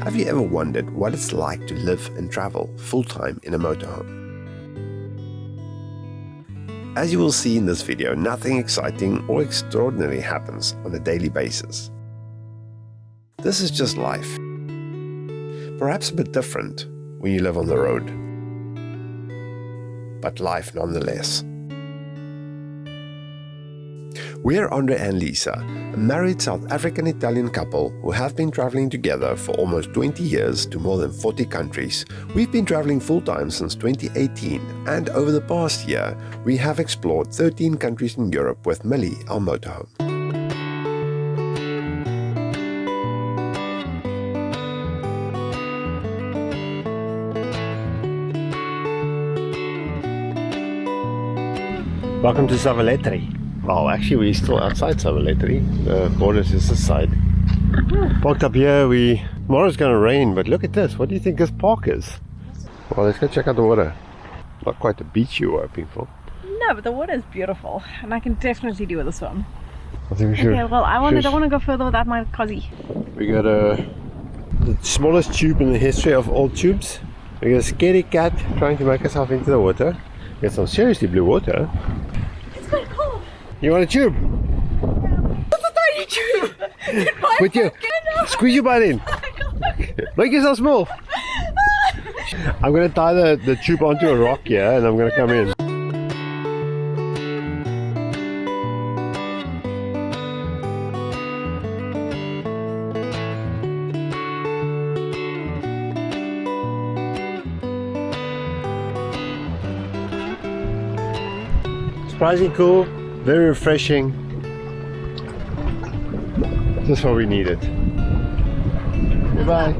Have you ever wondered what it's like to live and travel full-time in a motorhome? As you will see in this video, nothing exciting or extraordinary happens on a daily basis. This is just life. Perhaps a bit different when you live on the road, but life nonetheless. We're Andre and Lisa, a married South African-Italian couple who have been traveling together for almost 20 years to more than 40 countries. We've been traveling full-time since 2018, and over the past year, we have explored 13 countries in Europe with Millie, our motorhome. Welcome to Savaletri. Well, actually we're still outside Savaletri. The border is this side. Parked up here. Tomorrow's going to rain, but look at this. What do you think this park is? Well, let's go check out the water. Not quite the beach you were hoping for. No, but the water is beautiful, and I can definitely do with a swim. I think we should. Okay, well, I want to go further without my cozzy. We got the smallest tube in the history of all tubes. We got a scary cat trying to make herself into the water. We got some seriously blue water. It's quite cold. You want a tube? It's a tiny tube. With you. Squeeze your butt in. Make yourself small. I'm going to tie the tube onto a rock here and I'm going to come in. Surprisingly cool, very refreshing. Just what we needed. Goodbye.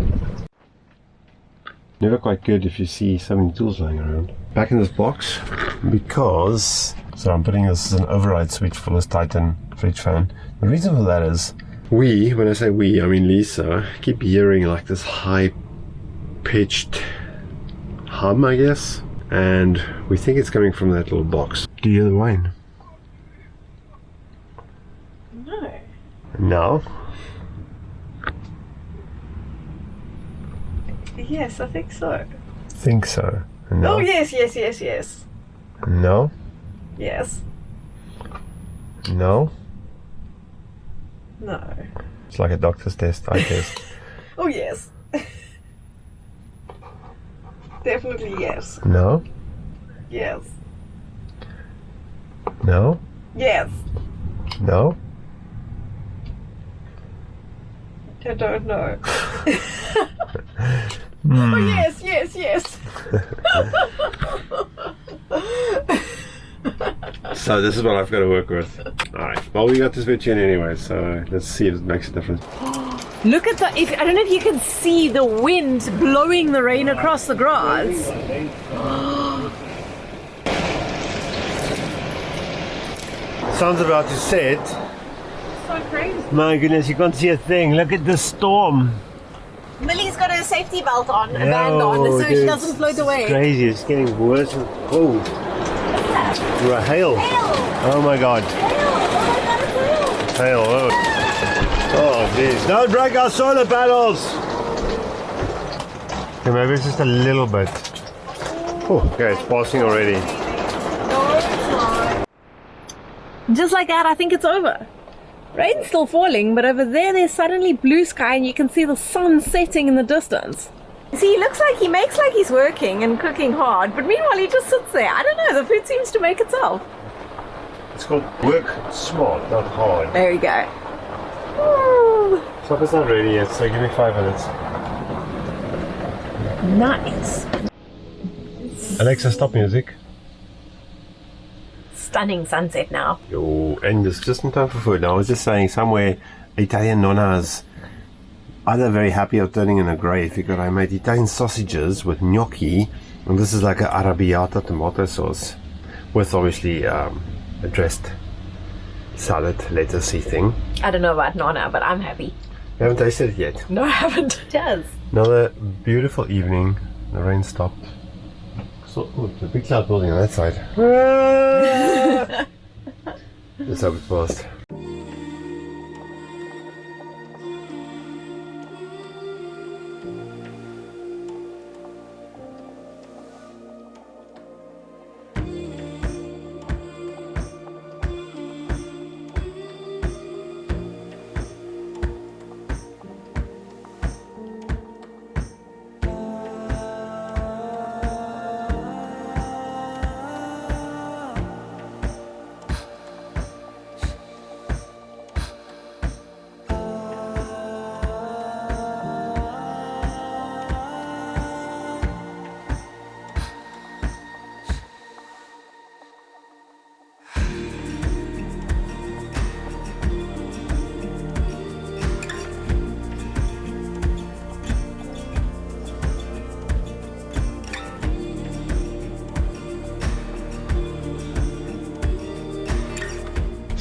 Never quite good if you see so many tools lying around. Back in this box because I'm putting this as an override switch for this Titan fridge fan. The reason for that is when I say we, I mean Lisa, keep hearing like this high pitched hum, I guess. And we think it's coming from that little box. Do you hear the wine? No. No? Yes, I think so. Think so. No? Oh, yes, yes, yes, yes. No? Yes. No? No. It's like a doctor's test, eye test. Oh, yes. Definitely yes. No? Yes. No? Yes. No? I don't know. Oh, yes, yes, yes. So this is what I've got to work with. Alright, well we got this bit in anyway, so let's see if it makes a difference. Look at I don't know if you can see the wind blowing the rain across the grass. Sun's about to set. So crazy. My goodness, you can't see a thing. Look at the storm. Millie's got her safety belt on, a band on, so dude, she doesn't float away. It's crazy, it's getting worse and cold. Hail. Hail. Oh my god. Hail. Oh. Oh jeez. Don't break our solar panels! Okay, maybe it's just a little bit. Oh, okay, it's passing already. Just like that, I think it's over. Rain's still falling, but over there's suddenly blue sky and you can see the sun setting in the distance. See, he makes like he's working and cooking hard, but meanwhile he just sits there. I don't know, the food seems to make itself. It's called work smart, not hard. There we go. Ooh. Supper's not ready yet, so give me 5 minutes. Nice. Alexa, stop music. Stunning sunset now. Oh, and it's just in time for food. I was just saying, somewhere Italian nonnas either very happy or turning in a grave because I made Italian sausages with gnocchi, and this is like an arrabbiata tomato sauce with obviously a dressed salad, lettucey thing. I don't know about Nonna, but I'm happy. You haven't tasted it yet? No, I haven't. Cheers. Another beautiful evening. The rain stopped. So, oh, the big cloud building on that side. Let's hope it passed.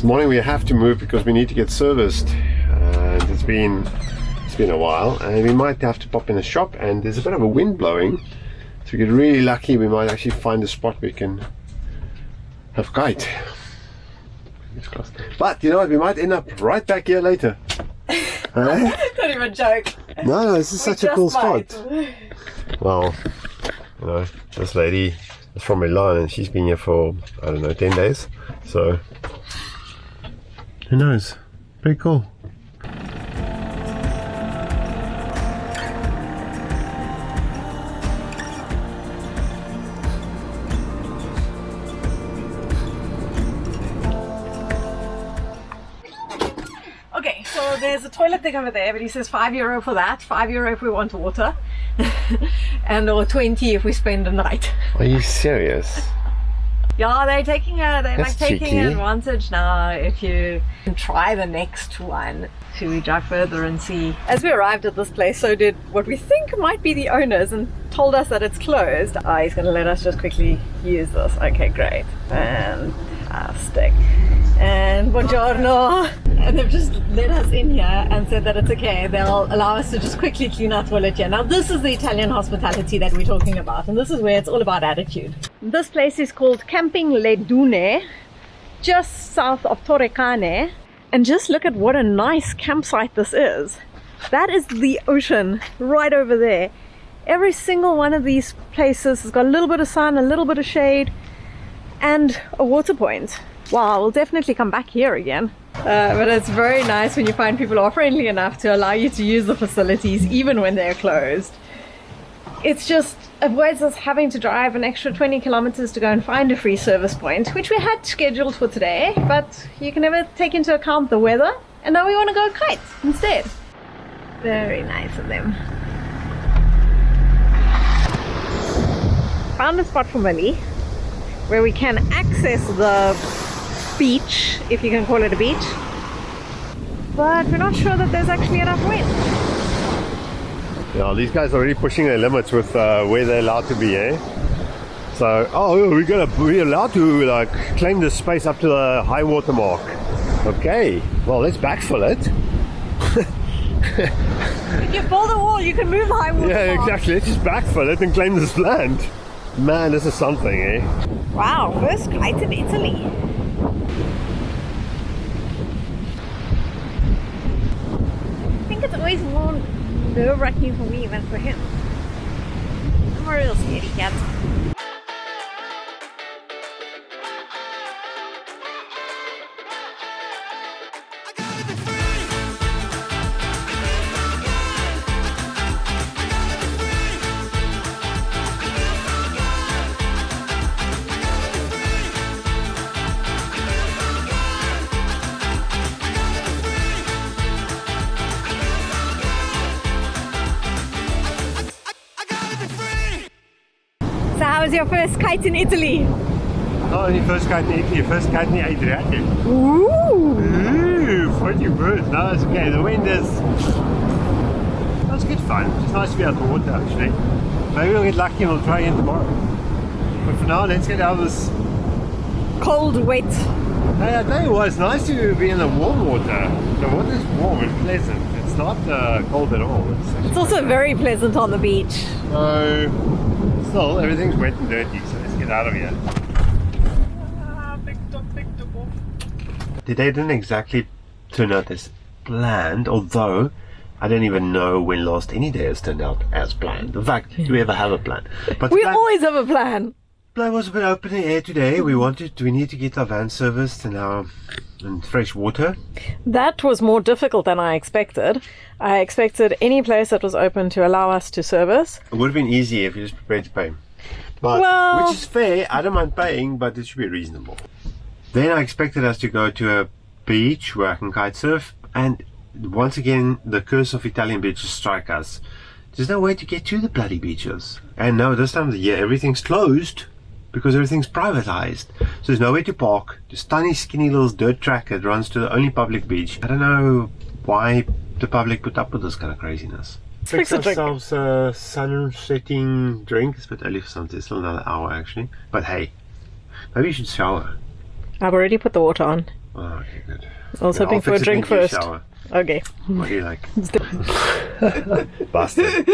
morning we have to move because we need to get serviced, and it's been a while, and we might have to pop in a shop, and there's a bit of a wind blowing, so if we get really lucky we might actually find a spot we can have kite. But you know what, we might end up right back here later. Don't even joke. No, this is such a cool spot. Well, you know, this lady is from Milan and she's been here for, I don't know, 10 days, so who knows. Pretty cool. Okay, so there's a toilet thing over there, but he says €5 for that, €5 if we want water, and or 20 if we spend the night. Are you serious? Yeah, they're taking That's taking cheeky. advantage now. If you can try the next one, should we drive further and see? As we arrived at this place, so did what we think might be the owners, and told us that it's closed. He's going to let us just quickly use this. Okay, great, fantastic. And buongiorno. And they've just let us in here and said that it's okay. They'll allow us to just quickly clean our toilet here. Now this is the Italian hospitality that we're talking about, and this is where it's all about attitude. This place is called Camping Le Dune, just south of Torre Cane. And just look at what a nice campsite this is. That is the ocean right over there. Every single one of these places has got a little bit of sun, a little bit of shade, and a water point. Wow, we'll definitely come back here again. But it's very nice when you find people are friendly enough to allow you to use the facilities even when they're closed. It's just avoids us having to drive an extra 20 kilometers to go and find a free service point, which we had scheduled for today, but you can never take into account the weather, and now we want to go kite instead. Very nice of them. Found a spot for Millie where we can access the beach, if you can call it a beach, but we're not sure that there's actually enough wind. Yeah, these guys are already pushing their limits with where they're allowed to be, eh? So, we're allowed to like claim this space up to the high water mark. Okay, well let's backfill it. If you build a wall, you can move the high water Yeah, mark. exactly. Let's just backfill it and claim this land. Man, this is something, eh? Wow, first kite in Italy. I think it's always more nerve-wracking for me than for him. I'm a real scaredy cat. So how was your first kite in Italy? Not only first kite in Italy, first kite in the Adriatic. Ooh! Ooh, 40 birds. No, it's okay. The wind is... That's good fun. It's nice to be out the water, actually. Maybe we'll get lucky and we'll try again tomorrow. But for now, let's get out of this... Cold, wet. Hey, I tell you what, it's nice to be in the warm water. The water is warm and pleasant. It's not cold at all. It's also very pleasant on the beach. So, still, everything's wet and dirty, so let's get out of here. The day didn't exactly turn out as planned, although I don't even know when last any day has turned out as planned. In fact, do we ever have a plan? But We the plan, always have a plan. plan was a bit open in the air today. We need to get our van serviced and fresh water. That was more difficult than I expected. I expected any place that was open to allow us to service. It would have been easy if you just prepared to pay. But, Well- which is fair, I don't mind paying, but it should be reasonable. Then I expected us to go to a beach where I can kite surf, and once again the curse of Italian beaches strike us. There's no way to get to the bloody beaches. And no, this time of the year everything's closed because everything's privatized. So there's nowhere to park. This tiny skinny little dirt track that runs to the only public beach. I don't know why the public put up with this kind of craziness. Fix a drink. ourselves a sun-setting drink. It's a bit early for something. It's still another hour actually. But hey, maybe you should shower. I've already put the water on. Oh, okay, good. I was hoping for a drink first. Shower. Okay. What do you like? Bastard.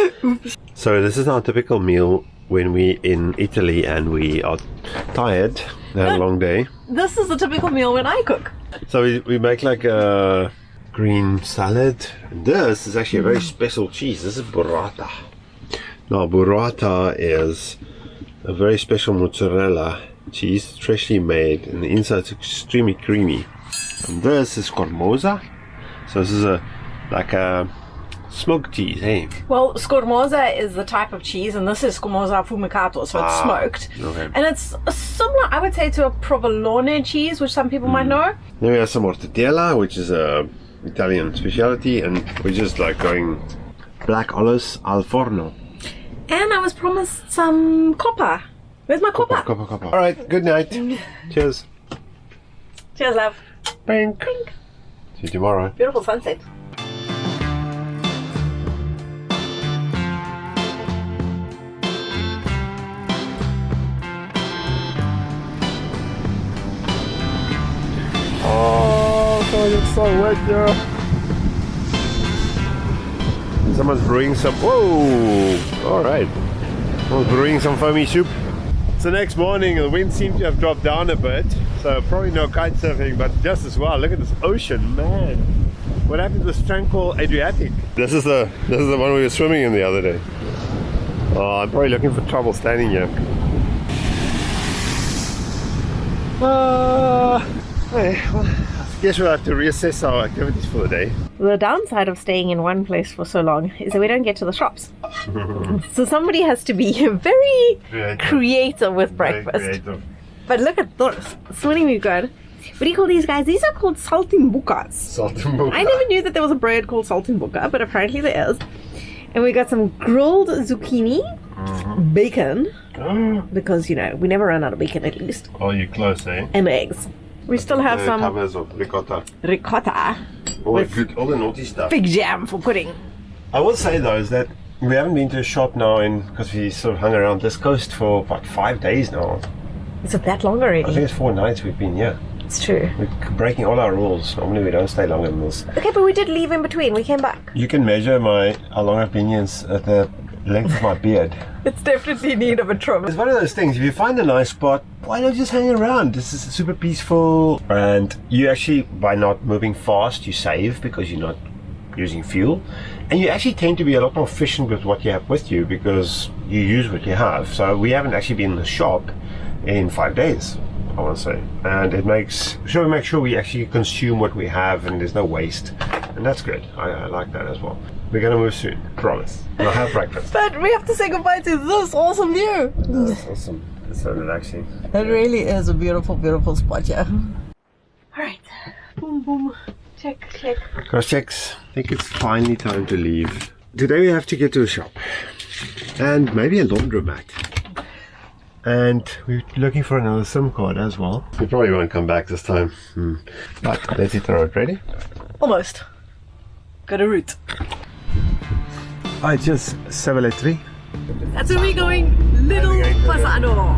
So this is our typical meal when we're in Italy and we are tired. Had a long day. This is the typical meal when I cook. So we make like a green salad. And this is actually a very special cheese. This is burrata. Now burrata is a very special mozzarella cheese, freshly made, and the inside's extremely creamy. And this is Scormosa. So this is like a smoked cheese, hey? Well, Scormosa is the type of cheese, and this is Scormosa affumicato, so it's smoked. Okay. And it's similar, I would say, to a provolone cheese, which some people might know. Then we have some mortadella, which is a Italian specialty, and we're just like going black olives al forno. And I was promised some coppa. Where's my coppa? Coppa. All right, good night. Cheers. Cheers, love. Bink. Bink. See you tomorrow. Beautiful sunset. Oh, God, it's so wet there. Someone's brewing some. Whoa! All right. Someone's brewing some foamy soup. It's the next morning, and the wind seems to have dropped down a bit, so probably no kite surfing, but just as well. Look at this ocean, man! What happened to this tranquil Adriatic? This is the one we were swimming in the other day. Oh, I'm probably looking for trouble standing here. Hey, well, I guess we'll have to reassess our activities for the day. The downside of staying in one place for so long is that we don't get to the shops. So somebody has to be very creative with breakfast. But look at this. This morning we've got, what do you call these guys? These are called saltimbocas. Saltimbocca. I never knew that there was a bread called saltimbocca, but apparently there is. And we got some grilled zucchini, bacon, because, you know, we never run out of bacon at least, Oh, you're close, eh? and eggs. We still have some covers of ricotta. ricotta All with all the naughty stuff. fig jam for pudding. I will say though is that we haven't been to a shop now because we sort of hung around this coast for about 5 days now. Is it that long I already? think it's 4 nights we've been here. It's true. We're breaking all our rules. Normally we don't stay longer than this. Okay, but we did leave in between. We came back. You can measure how long I've been here at the length of my beard. It's definitely in need of a trim. It's one of those things, if you find a nice spot, why not just hang around? This is super peaceful, and you actually, by not moving fast, you save because you're not using fuel, and you actually tend to be a lot more efficient with what you have with you because you use what you have. So we haven't actually been in the shop in 5 days, I want to say, and we make sure we actually consume what we have and there's no waste, and that's good. I like that as well. We're gonna move soon, promise. We'll have breakfast. But we have to say goodbye to this awesome view. That's awesome. It's so relaxing. It really is a beautiful, beautiful spot, yeah. Alright. Boom, boom. Check, check. Cross checks. I think it's finally time to leave. Today we have to get to a shop. And maybe a laundromat. And we're looking for another SIM card as well. We probably won't come back this time. But let's hit the road. Ready? Almost. Got a route. I just Seveletri. That's where we're going. Little Fasano.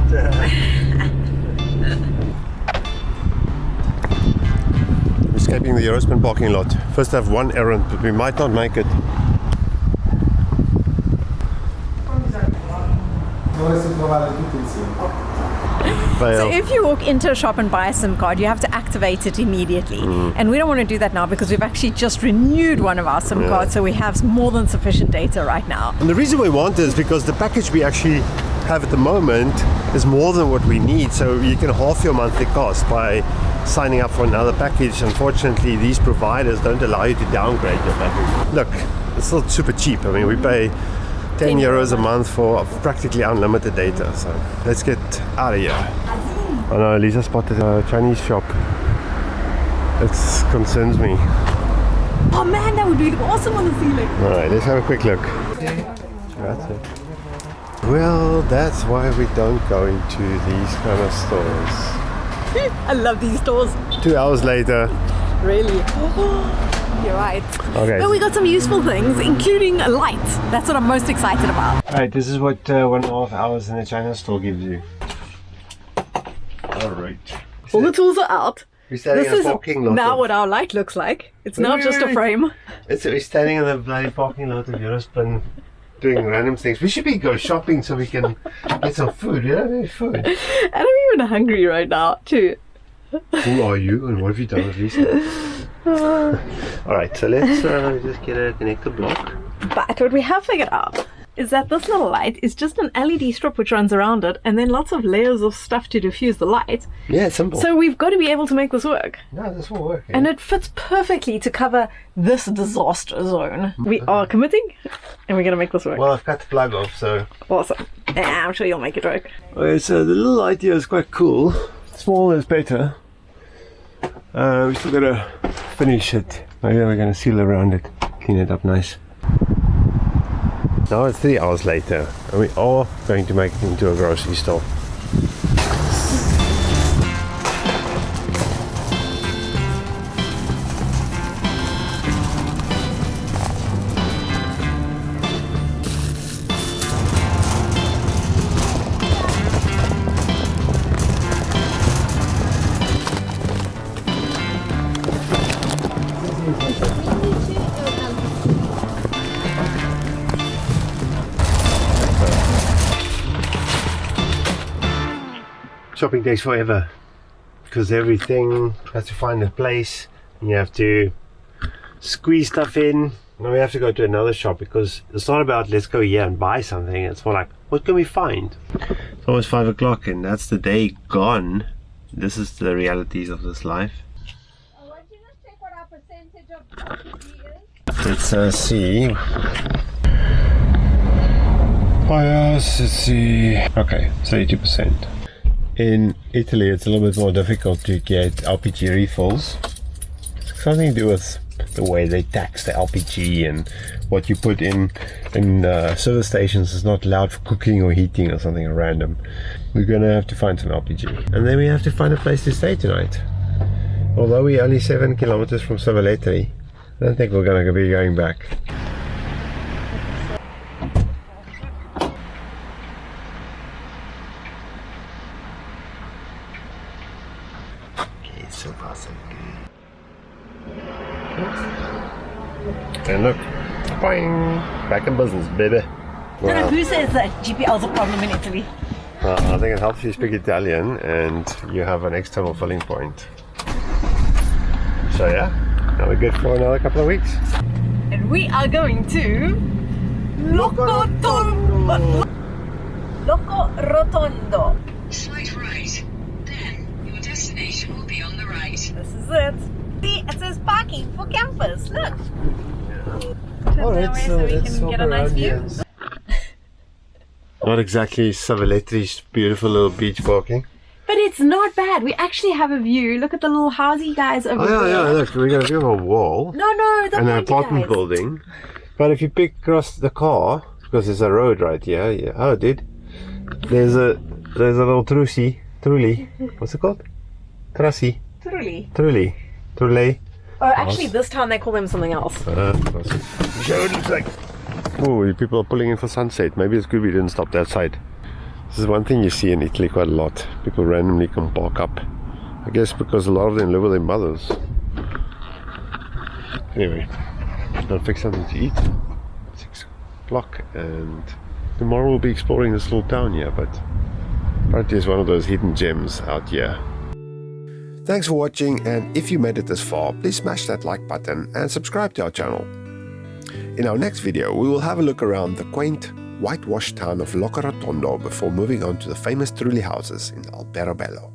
Escaping the Eurospan parking lot. First I have one errand, but we might not make it. So if you walk into a shop and buy a SIM card, you have to activate it immediately. And we don't want to do that now because we've actually just renewed one of our SIM cards, so we have more than sufficient data right now. And the reason we want this is because the package we actually have at the moment is more than what we need, so you can half your monthly cost by signing up for another package. Unfortunately, these providers don't allow you to downgrade your package. Look, it's still super cheap. I mean, we pay 10 euros a month for practically unlimited data, so let's get out of here. Oh no, Lisa spotted a Chinese shop. It concerns me. Oh man, that would be awesome on the ceiling. Alright, let's have a quick look. That's it. Well, that's why we don't go into these kind of stores. I love these stores. 2 hours later. Really? You're right. Okay. But we got some useful things, including a light. That's what I'm most excited about. Alright, this is what 1.5 hours in the China store gives you. Alright. All the tools are out. We're standing This in is a parking lot. now what our light looks like. It's not just a frame. We're standing in the bloody parking lot of Eurospin doing random things. We should go shopping so we can get some food. We don't have any food. And I'm even hungry right now, too. Who are you and what have you done with Lisa? Alright, so let's just get a connector block. But what we have figured out is that this little light is just an LED strip which runs around it, and then lots of layers of stuff to diffuse the light. Yeah, it's simple. So we've got to be able to make this work. No, this will work. Yeah. And it fits perfectly to cover this disaster zone. We are committing, and we're going to make this work. Well, I've cut the plug off, so... Awesome. Yeah, I'm sure you'll make it work. Okay, so the little light here is quite cool. Small is better. We still gotta finish it. Maybe we're gonna seal around it, clean it up nice. Now it's 3 hours later, and we are going to make it into a grocery store. Shopping takes forever because everything has to find a place and you have to squeeze stuff in. Now we have to go to another shop because it's not about let's go here and buy something. It's more like what can we find? It's almost 5 o'clock and that's the day gone. This is the realities of this life. I want you to check what our percentage of RPG is. Let's see. Let's see. Okay, 32%. In Italy, it's a little bit more difficult to get LPG refills. It's something to do with the way they tax the LPG and what you put in service stations is not allowed for cooking or heating or something random. We're gonna have to find some LPG, and then we have to find a place to stay tonight. Although we're only 7 kilometers from Savoletri, I don't think we're gonna be going back. So far so good. And look, boing, back in business, baby. Wow. Who says that GPL is a problem in Italy? I think it helps you speak Italian and you have an external filling point. So yeah, now we're good for another couple of weeks. And we are going to Loco Rotondo. Slight right. Then your destination will be on the right. This is it. See, it says parking for campers. Look. Alright, so we can get a nice view. Not exactly Savaletri's beautiful little beach parking. But it's not bad. We actually have a view. Look at the little housey guys over there. Oh yeah, look, we got a view of a wall. No, the and an big apartment guys. building. But if you pick across the car, because there's a road right here, yeah. Oh, dude, there's a little truly. What's it called? Truly. Oh, actually, this time they call them something else. Show it looks like. Oh, people are pulling in for sunset. Maybe it's good we didn't stop that side. This is one thing you see in Italy quite a lot. People randomly come park up. I guess because a lot of them live with their mothers. Anyway, I'll fix something to eat. 6 o'clock, and tomorrow we'll be exploring this little town here, but apparently it's one of those hidden gems out here. Thanks for watching, and if you made it this far, please smash that like button and subscribe to our channel. In our next video, we will have a look around the quaint, whitewashed town of Loco Rotondo before moving on to the famous Trulli houses in Alberobello.